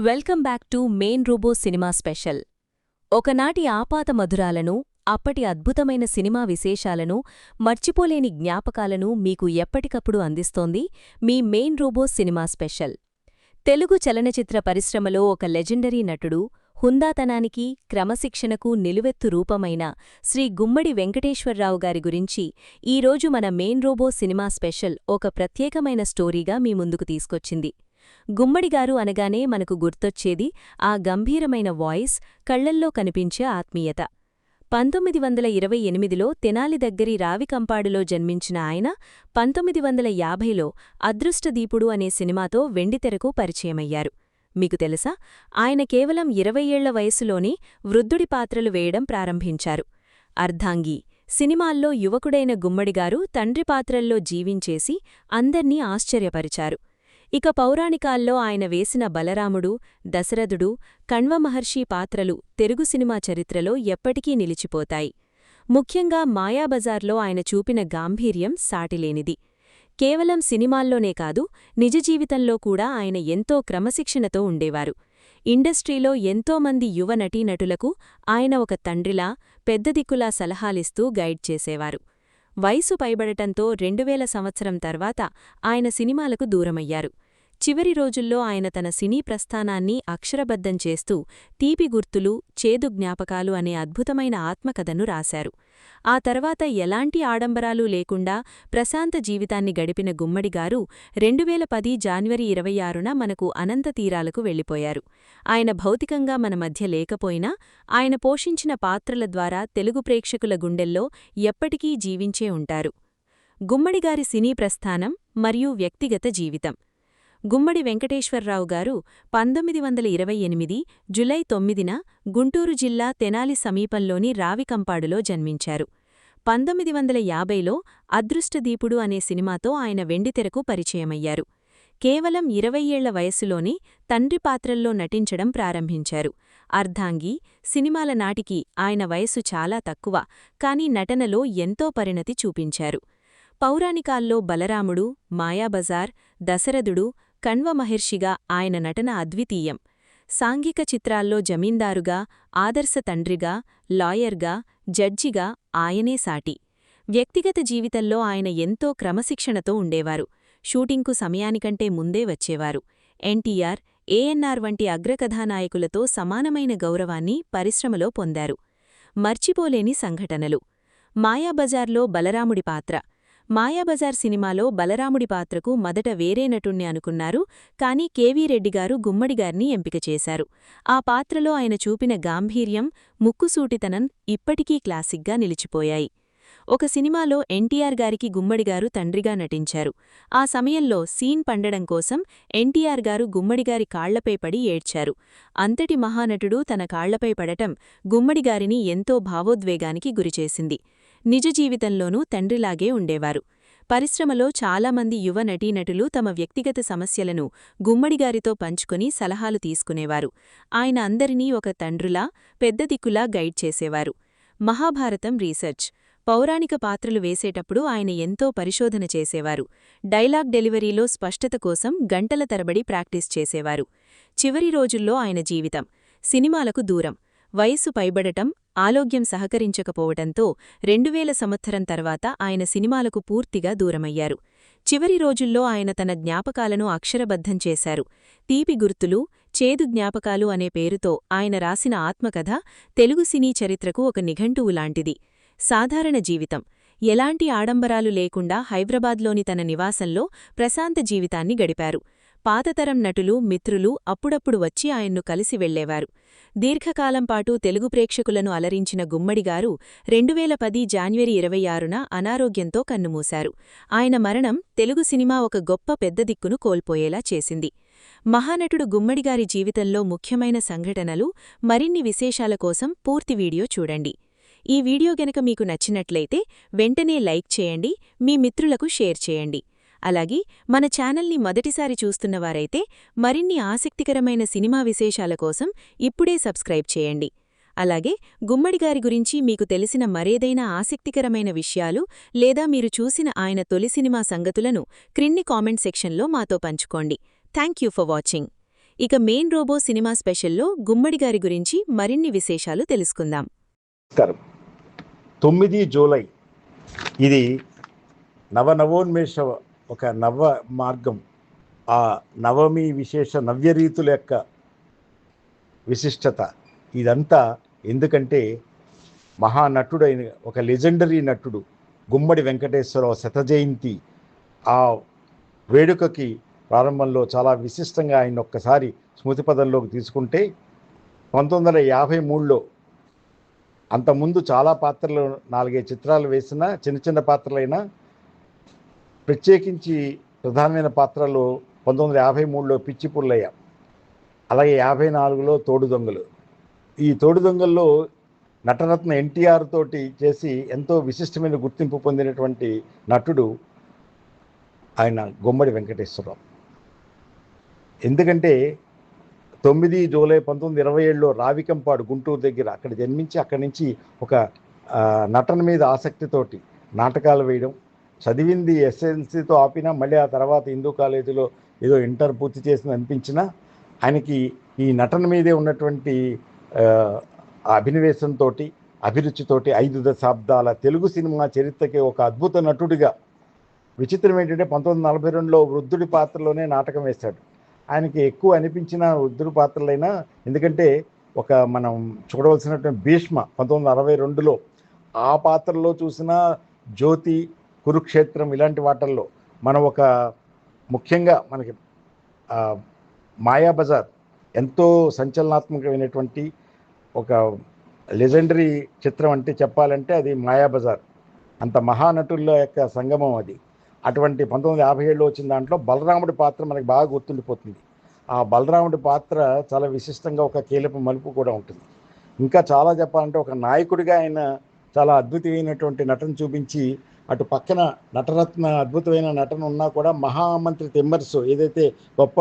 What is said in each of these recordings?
Welcome back to main robo cinema special. ఒకనాటి ఆపాత మధురాలను, అప్పటి అద్భుతమైన సినిమా విశేషాలను, మర్చిపోలేని జ్ఞాపకాలను మీకు ఎప్పటికప్పుడు అందిస్తోంది మీ మెయిన్ రోబో సినిమా స్పెషల్. తెలుగు చలనచిత్ర పరిశ్రమలో ఒక లెజెండరీ నటుడు, హుందాతనానికి, క్రమశిక్షణకు నిలువెత్తు రూపమైన శ్రీ గుమ్మడి వెంకటేశ్వరరావు గారి గురించి ఈరోజు మన మెయిన్ రోబో సినిమా స్పెషల్ ఒక ప్రత్యేకమైన స్టోరీగా మీ ముందుకు తీసుకొచ్చింది. గుమ్మడిగారు అనగానే మనకు గుర్తొచ్చేది ఆ గంభీరమైన వాయిస్, కళ్లల్లో కనిపించే ఆత్మీయత. 1928లో తెనాలి దగ్గరి రావికంపాడులో జన్మించిన ఆయన 1950లో అదృష్టదీపుడు అనే సినిమాతో వెండితెరకు పరిచయమయ్యారు. మీకు తెలుసా, ఆయన కేవలం 20 ఏళ్ల వయసులోనే వృద్ధుడి పాత్రలు వేయడం ప్రారంభించారు. అర్ధాంగి సినిమాల్లో యువకుడైన గుమ్మడిగారు తండ్రి పాత్రల్లో జీవించేసి అందర్నీ ఆశ్చర్యపరిచారు. ఇక పౌరాణికాల్లో ఆయన వేసిన బలరాముడు, దశరథుడు, కణ్వ మహర్షి పాత్రలు తెలుగు సినిమా చరిత్రలో ఎప్పటికీ నిలిచిపోతాయి. ముఖ్యంగా మాయాబజార్లో ఆయన చూపిన గాంభీర్యం సాటిలేనిది. కేవలం సినిమాల్లోనే కాదు, నిజ జీవితంలో కూడా ఆయన ఎంతో క్రమశిక్షణతో ఉండేవారు. ఇండస్ట్రీలో ఎంతోమంది యువ నటీనటులకు ఆయన ఒక తండ్రిలా, పెద్ద దిక్కులా సలహాలిస్తూ గైడ్ చేసేవారు. వయసు పైబడటంతో 2000 సంవత్సరం తర్వాత ఆయన సినిమాలకు దూరమయ్యారు. చివరి రోజుల్లో ఆయన తన సినీ ప్రస్థానాన్ని అక్షరబద్ధం చేస్తూ తీపి గుర్తులు, చేదు జ్ఞాపకాలు అనే అద్భుతమైన ఆత్మకథను రాశారు. ఆ తర్వాత ఎలాంటి ఆడంబరాలు లేకుండా ప్రశాంత జీవితాన్ని గడిపిన గుమ్మడిగారు 2010 జనవరి 26న మనకు అనంత తీరాలకు వెళ్లిపోయారు. ఆయన భౌతికంగా మన మధ్య లేకపోయినా ఆయన పోషించిన పాత్రల ద్వారా తెలుగు ప్రేక్షకుల గుండెల్లో ఎప్పటికీ జీవించే ఉంటారు. గుమ్మడిగారి సినీ ప్రస్థానం మరియు వ్యక్తిగత జీవితం. గుమ్మడి వెంకటేశ్వరరావు గారు 1928 జులై 9న గుంటూరు జిల్లా తెనాలి సమీపంలోని రావికంపాడులో జన్మించారు. 1950లో అదృష్టదీపుడు అనే సినిమాతో ఆయన వెండితెరకు పరిచయమయ్యారు. కేవలం 20 ఏళ్ల వయస్సులోనే తండ్రి పాత్రల్లో నటించడం ప్రారంభించారు. అర్ధాంగి సినిమాల నాటికి ఆయన వయస్సు చాలా తక్కువ, కానీ నటనలో ఎంతో పరిణతి చూపించారు. పౌరాణికాల్లో బలరాముడు, మాయాబజార్, దశరథుడు, కణ్వ మహర్షిగా ఆయన నటన అద్వితీయం. సాంఘిక చిత్రాల్లో జమీందారుగా, ఆదర్శ తండ్రిగా, లాయర్గా, జడ్జిగా ఆయనే సాటి. వ్యక్తిగత జీవితంలో ఆయన ఎంతో క్రమశిక్షణతో ఉండేవారు. షూటింగ్కు సమయానికంటే ముందే వచ్చేవారు. ఎన్టీఆర్, ఏఎన్ఆర్ వంటి అగ్రకథానాయకులతో సమానమైన గౌరవాన్ని పరిశ్రమలో పొందారు. మర్చిపోలేని సంఘటనలు. మాయాబజార్లో బలరాముడి పాత్ర. మాయాబజార్ సినిమాలో బలరాముడి పాత్రకు మొదట వేరే నటుణ్ణి అనుకున్నారు, కానీ కెవి రెడ్డిగారు గుమ్మడిగారిని ఎంపిక చేశారు. ఆ పాత్రలో ఆయన చూపిన గాంభీర్యం, ముక్కుసూటితనం ఇప్పటికీ క్లాసిక్గా నిలిచిపోయాయి. ఒక సినిమాలో ఎన్టీఆర్ గారికి గుమ్మడిగారు తండ్రిగా నటించారు. ఆ సమయంలో సీన్ పండడం కోసం ఎన్టీఆర్ గారు గుమ్మడిగారి కాళ్లపై పడి ఏడ్చారు. అంతటి మహానటుడు తన కాళ్లపై పడటం గుమ్మడిగారిని ఎంతో భావోద్వేగానికి గురిచేసింది. నిజ జీవితంలోనూ తండ్రిలాగే ఉండేవారు. పరిశ్రమలో చాలామంది యువ నటీనటులు తమ వ్యక్తిగత సమస్యలను గుమ్మడిగారితో పంచుకుని సలహాలు తీసుకునేవారు. ఆయన అందరినీ ఒక తండ్రులా, పెద్ద దిక్కులా గైడ్ చేసేవారు. మహాభారతం రీసెర్చ్. పౌరాణిక పాత్రలు వేసేటప్పుడు ఆయన ఎంతో పరిశోధన చేసేవారు. డైలాగ్ డెలివరీలో స్పష్టత కోసం గంటల తరబడి ప్రాక్టీస్ చేసేవారు. చివరి రోజుల్లో ఆయన జీవితం. సినిమాలకు దూరం. వయస్సు పైబడటం, ఆరోగ్యం సహకరించకపోవటంతో 2000 సంవత్సరం తర్వాత ఆయన సినిమాలకు పూర్తిగా దూరమయ్యారు. చివరి రోజుల్లో ఆయన తన జ్ఞాపకాలను అక్షరబద్ధం చేశారు. తీపి గుర్తులు, చేదు జ్ఞాపకాలు అనే పేరుతో ఆయన రాసిన ఆత్మకథ తెలుగు సినీ చరిత్రకు ఒక నిఘంటువు లాంటిది. సాధారణ జీవితం. ఎలాంటి ఆడంబరాలు లేకుండా హైదరాబాద్లోని తన నివాసంలో ప్రశాంత జీవితాన్ని గడిపారు. పాతతరం నటులు, మిత్రులు అప్పుడప్పుడు వచ్చి ఆయన్ను కలిసి వెళ్లేవారు. దీర్ఘకాలంపాటు తెలుగు ప్రేక్షకులను అలరించిన గుమ్మడిగారు 2010 జనవరి 26న అనారోగ్యంతో కన్నుమూశారు. ఆయన మరణం తెలుగు సినిమా ఒక గొప్ప పెద్ద దిక్కును కోల్పోయేలా చేసింది. మహానటుడు గుమ్మడిగారి జీవితంలో ముఖ్యమైన సంఘటనలు, మరిన్ని విశేషాల కోసం పూర్తి వీడియో చూడండి. ఈ వీడియో గనక మీకు నచ్చినట్లయితే వెంటనే లైక్ చేయండి, మీ మిత్రులకు షేర్ చేయండి. అలాగే మన ఛానల్ని మొదటిసారి చూస్తున్నవారైతే మరిన్ని ఆసక్తికరమైన సినిమా విశేషాల కోసం ఇప్పుడే సబ్స్క్రైబ్ చేయండి. అలాగే గుమ్మడిగారి గురించి మీకు తెలిసిన మరేదైనా ఆసక్తికరమైన విషయాలు లేదా మీరు చూసిన ఆయన తొలి సినిమా సంగతులను క్రింది కామెంట్ సెక్షన్లో మాతో పంచుకోండి. Thank you for watching. ఇక మెయిన్ రోబో సినిమా స్పెషల్లో గుమ్మడి గారి గురించి మరిన్ని విశేషాలు తెలుసుకుందాం. నమస్కారం. 9 జూలై ఇది నవనవోన్మేష ఒక నవ మార్గం. ఆ నవమి విశేష నవ్యరీతుల యొక్క విశిష్టత ఇదంతా ఎందుకంటే మహానటుడైన ఒక లెజెండరీ నటుడు గుమ్మడి వెంకటేశ్వరరావు శత జయంతి ఆ వేడుకకి ప్రారంభంలో చాలా విశిష్టంగా ఆయన ఒక్కసారి స్మృతిపదంలోకి తీసుకుంటే 1953లో అంతకుముందు చాలా పాత్రలు 4-5 చిత్రాలు వేసిన చిన్న చిన్న పాత్రలైనా ప్రత్యేకించి ప్రధానమైన పాత్రలు 1953లో పిచ్చి పుల్లయ్య, అలాగే 54లో తోడు దొంగలు. ఈ తోడు దొంగల్లో నటరత్న ఎన్టీఆర్ తోటి చేసి ఎంతో విశిష్టమైన గుర్తింపు పొందినటువంటి నటుడు ఆయన గుమ్మడి వెంకటేశ్వరరావు. ఎందుకంటే 9 జూలై 1927లో రావికంపాడు గుంటూరు దగ్గర అక్కడ జన్మించి అక్కడి నుంచి ఒక నటన మీద ఆసక్తితోటి నాటకాలు వేయడం, చదివింది ఎస్ఎల్సీతో ఆపినా మళ్ళీ ఆ తర్వాత హిందూ కాలేజీలో ఏదో ఇంటర్ పూర్తి చేసిన అనిపించినా ఆయనకి ఈ నటన మీదే ఉన్నటువంటి అభినవేశంతో అభిరుచితోటి 5 దశాబ్దాల తెలుగు సినిమా చరిత్రకి ఒక అద్భుత నటుడిగా. విచిత్రం ఏంటంటే 1942లో వృద్ధుడి పాత్రలోనే నాటకం వేశాడు. ఆయనకి ఎక్కువ అనిపించిన వృద్ధుడి పాత్రలైనా, ఎందుకంటే ఒక మనం చూడవలసినటువంటి భీష్మ 1962లో ఆ పాత్రలో చూసిన జ్యోతి, కురుక్షేత్రం ఇలాంటి వాటల్లో మనం ఒక ముఖ్యంగా మనకి మాయాబజార్ ఎంతో సంచలనాత్మకమైనటువంటి ఒక లెజెండరీ చిత్రం అంటే చెప్పాలంటే అది మాయాబజార్. అంత మహానటుల యొక్క సంగమం అది. అటువంటి 1957లో వచ్చిన దాంట్లో బలరాముడి పాత్ర మనకి బాగా గుర్తుండిపోతుంది. ఆ బలరాముడి పాత్ర చాలా విశిష్టంగా ఒక కీలక మలుపు కూడా ఉంటుంది. ఇంకా చాలా చెప్పాలంటే ఒక నాయకుడిగా ఆయన చాలా అద్భుతమైనటువంటి నటన చూపించి, అటు పక్కన నటరత్న అద్భుతమైన నటన ఉన్నా కూడా మహామంత్రి తిమ్మర్సు ఏదైతే గొప్ప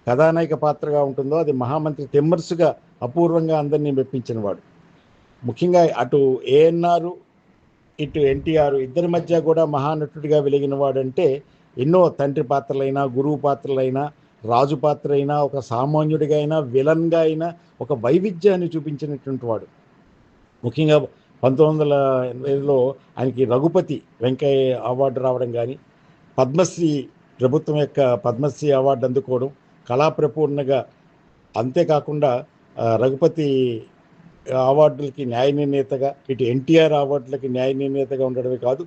కథానాయక పాత్రగా ఉంటుందో అది మహామంత్రి తిమ్మర్సుగా అపూర్వంగా అందరినీ మెప్పించిన వాడు. ముఖ్యంగా అటు ఏఎన్ఆర్ ఇటు ఎన్టీఆర్ ఇద్దరి మధ్య కూడా మహానటుడిగా వెలిగిన వాడంటే ఎన్నో తండ్రి పాత్రలైనా, గురువు పాత్రలైనా, రాజు పాత్ర అయినా, ఒక సామాన్యుడిగా అయినా, విలన్గా అయినా ఒక వైవిధ్యాన్ని చూపించినటువంటి వాడు. ముఖ్యంగా 1980లో ఆయనకి రఘుపతి వెంకయ్య అవార్డు రావడం కానీ, పద్మశ్రీ ప్రభుత్వం యొక్క పద్మశ్రీ అవార్డు అందుకోవడం, కళాప్రపూర్ణగా, అంతేకాకుండా రఘుపతి అవార్డులకి న్యాయ నిర్ణేతగా, ఇటు ఎన్టీఆర్ అవార్డులకి న్యాయ నిర్ణేతగా ఉండడమే కాదు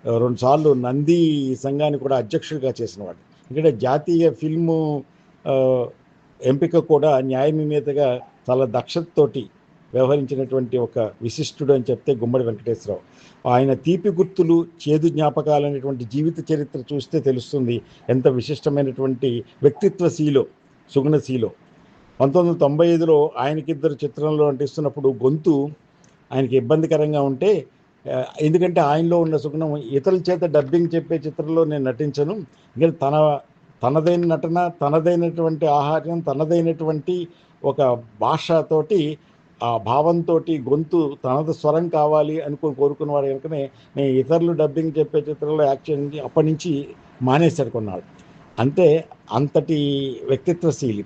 2 సార్లు నంది సంఘాన్ని కూడా అధ్యక్షుడిగా చేసినవాడు. ఇక్కడ జాతీయ ఫిల్ము ఎంపిక కూడా న్యాయ నిర్ణేతగా చాలా దక్షతతోటి వ్యవహరించినటువంటి ఒక విశిష్టుడు అని చెప్తే గుమ్మడి వెంకటేశ్వరరావు. ఆయన తీపి గుర్తులు, చేదు జ్ఞాపకాలు అనేటువంటి జీవిత చరిత్ర చూస్తే తెలుస్తుంది ఎంత విశిష్టమైనటువంటి వ్యక్తిత్వశీలో, సుగుణశీలో. 1995లో ఆయనకిద్దరు చిత్రంలో నటిస్తున్నప్పుడు గొంతు ఆయనకి ఇబ్బందికరంగా ఉంటే, ఎందుకంటే ఆయనలో ఉన్న సుగుణం ఇతరుల చేత డబ్బింగ్ చెప్పే చిత్రంలో నేను నటించను, ఇంకా తనదైన నటన, తనదైనటువంటి ఆహార్యం, తనదైనటువంటి ఒక భాషతోటి ఆ భావంతో గొంతు తనది స్వరం కావాలి అనుకుని కోరుకున్నవాడు కనుకనే నేను ఇతరులు డబ్బింగ్ చెప్పే చిత్రంలో యాక్షన్ అప్పటి నుంచి మానేశాడు కొన్నాడు. అంటే అంతటి వ్యక్తిత్వశీలి.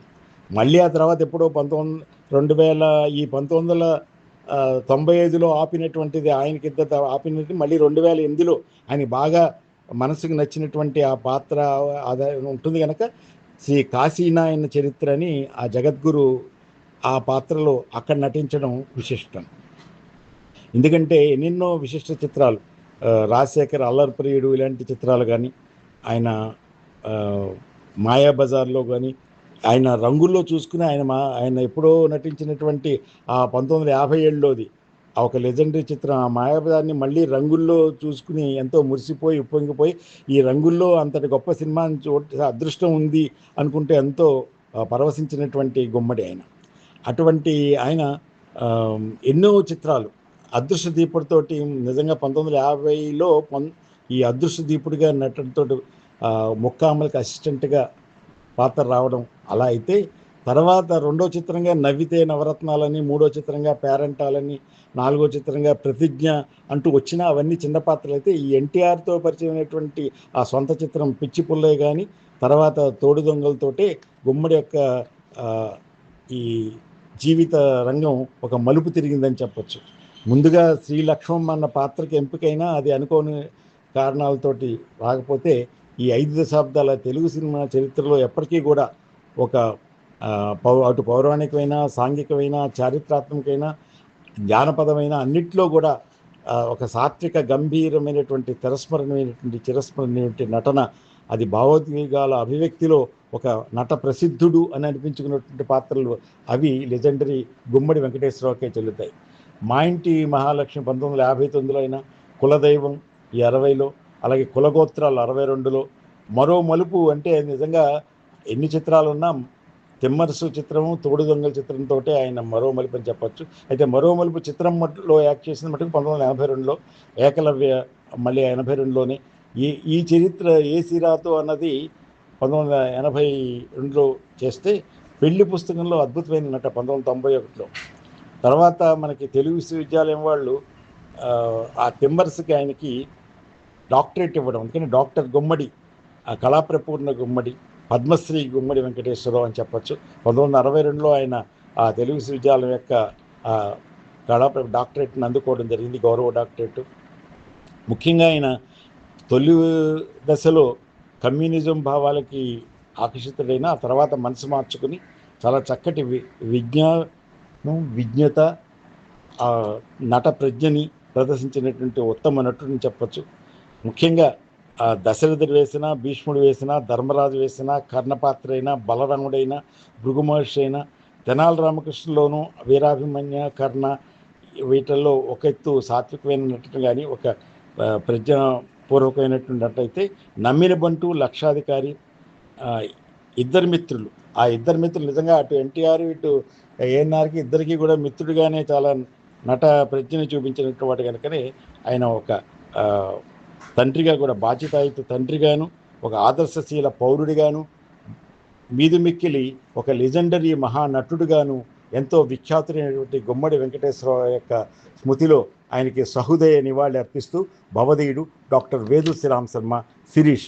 మళ్ళీ ఆ తర్వాత ఎప్పుడో 1995లో ఆపినటువంటిది ఆయనకిద్దరు ఆపినట్టు మళ్ళీ 2008లో ఆయన బాగా మనసుకు నచ్చినటువంటి ఆ పాత్ర అదే ఉంటుంది కనుక శ్రీ కాశీనాయన చరిత్ర అని ఆ జగద్గురు ఆ పాత్రలో అక్కడ నటించడం విశిష్టం. ఎందుకంటే ఎన్నెన్నో విశిష్ట చిత్రాలు, రాజశేఖర్, అల్లర్ప్రియుడు ఇలాంటి చిత్రాలు కానీ, ఆయన మాయాబజార్లో కానీ, ఆయన రంగుల్లో చూసుకుని ఆయన ఎప్పుడో నటించినటువంటి ఆ 1957లోది ఆ ఒక లెజెండరీ చిత్రం ఆ మాయాబజార్ని మళ్ళీ రంగుల్లో చూసుకుని ఎంతో మురిసిపోయి ఉప్పొంగిపోయి ఈ రంగుల్లో అంతటి గొప్ప సినిమాని అదృష్టం ఉంది అనుకుంటే ఎంతో పరవశించినటువంటి గుమ్మడి ఆయన. అటువంటి ఆయన ఎన్నో చిత్రాలు అదృష్ట దీపుడితోటి నిజంగా 1950లో ఈ అదృష్ట దీపుడిగా నటనతో ముక్కామలకి అసిస్టెంట్గా పాత్ర రావడం. అలా అయితే తర్వాత 2వ చిత్రంగా నవ్వితే నవరత్నాలని, 3వ చిత్రంగా పేరంటాలని, 4వ చిత్రంగా ప్రతిజ్ఞ అంటూ వచ్చినా అవన్నీ చిన్న పాత్రలు అయితే ఈ ఎన్టీఆర్తో పరిచయం అయినటువంటి ఆ సొంత చిత్రం పిచ్చి పుల్లయ్య కానీ, తర్వాత తోడు దొంగలతోటే గుమ్మడి యొక్క ఆ, ఈ జీవిత రంగం ఒక మలుపు తిరిగిందని చెప్పొచ్చు. ముందుగా శ్రీ లక్ష్మమ్మ అన్న పాత్రకి ఎంపికైనా అది అనుకోని కారణాలతోటి రాకపోతే ఈ 5 దశాబ్దాల తెలుగు సినిమా చరిత్రలో ఎప్పటికీ కూడా ఒక అటు పౌరాణికమైన, సాంఘికమైన, చారిత్రాత్మకమైన, జానపదమైన అన్నిట్లో కూడా ఒక సాత్విక గంభీరమైనటువంటి తిరస్మరణమైనటువంటి చిరస్మరణమైనటువంటి నటన, అది భావోద్వేగాల అభివ్యక్తిలో ఒక నట ప్రసిద్ధుడు అని అనిపించుకున్నటువంటి పాత్రలు అవి లెజెండరీ గుమ్మడి వెంకటేశ్వరరావుకే చెల్లుతాయి. మా ఇంటి మహాలక్ష్మి 1959లో అయినా, కులదైవం ఈ 60లో, అలాగే కులగోత్రాలు 62లో, మరో మలుపు అంటే నిజంగా ఎన్ని చిత్రాలున్నా తిమ్మరసు చిత్రము, తోడు దొంగల చిత్రంతో ఆయన మరో మలుపు అని చెప్పచ్చు. అయితే మరో మలుపు చిత్రంలో యాక్ట్ చేసిన మటుకు 1982లో, ఏకలవ్య మళ్ళీ 82లోనే. ఈ చరిత్ర ఏ సిరాతో అన్నది 1982లో చేస్తే, పెళ్లి పుస్తకంలో అద్భుతమైన నట 1991లో. తర్వాత మనకి తెలుగు విశ్వవిద్యాలయం వాళ్ళు ఆ తిమ్మరసుకి ఆయనకి డాక్టరేట్ ఇవ్వడం, అందుకని డాక్టర్ గుమ్మడి, ఆ కళాప్రపూర్ణ గుమ్మడి, పద్మశ్రీ గుమ్మడి వెంకటేశ్వరరావు అని చెప్పచ్చు. 1962లో ఆయన ఆ తెలుగు విశ్వవిద్యాలయం యొక్క డాక్టరేట్ని అందుకోవడం జరిగింది, గౌరవ డాక్టరేట్. ముఖ్యంగా ఆయన తొలి దశలో కమ్యూనిజం భావాలకి ఆకర్షితుడైన, ఆ తర్వాత మనసు మార్చుకుని చాలా చక్కటి విజ్ఞానం, విజ్ఞత, నట ప్రజ్ఞని ప్రదర్శించినటువంటి ఉత్తమ నటుడిని చెప్పచ్చు. ముఖ్యంగా దశరథుడు వేసిన, భీష్ముడు వేసిన, ధర్మరాజు వేసిన, కర్ణపాత్ర అయినా, బలరాముడైనా, భృగుమహర్షి అయినా, తెనాలి రామకృష్ణలోను, వీరాభిమన్య, కర్ణ, వీటిల్లో ఒక ఎత్తు సాత్వికమైన నటన కానీ, ఒక ప్రజ్ఞాపూర్వకమైనటువంటి నట అయితే, నమ్మిన బంటు, లక్షాధికారి, ఇద్దరు మిత్రులు, ఆ ఇద్దరు మిత్రులు నిజంగా అటు ఎన్టీఆర్ ఇటు ఏఎన్ఆర్కి ఇద్దరికి కూడా మిత్రుడిగానే చాలా నట ప్రజ్ఞని చూపించినట్టు వాటి కనుకనే ఆయన ఒక తండ్రిగా కూడా, బాధ్యతాయుత తండ్రిగాను, ఒక ఆదర్శశీల పౌరుడిగాను, మీదుమిక్కిలి ఒక లెజెండరీ మహానటుడుగాను ఎంతో విఖ్యాతుడైనటువంటి గుమ్మడి వెంకటేశ్వరరావు యొక్క స్మృతిలో ఆయనకి సహృదయ నివాళి అర్పిస్తూ భవదీయుడు డాక్టర్ వేదు శ్రీరామ్ శర్మ, శిరీష.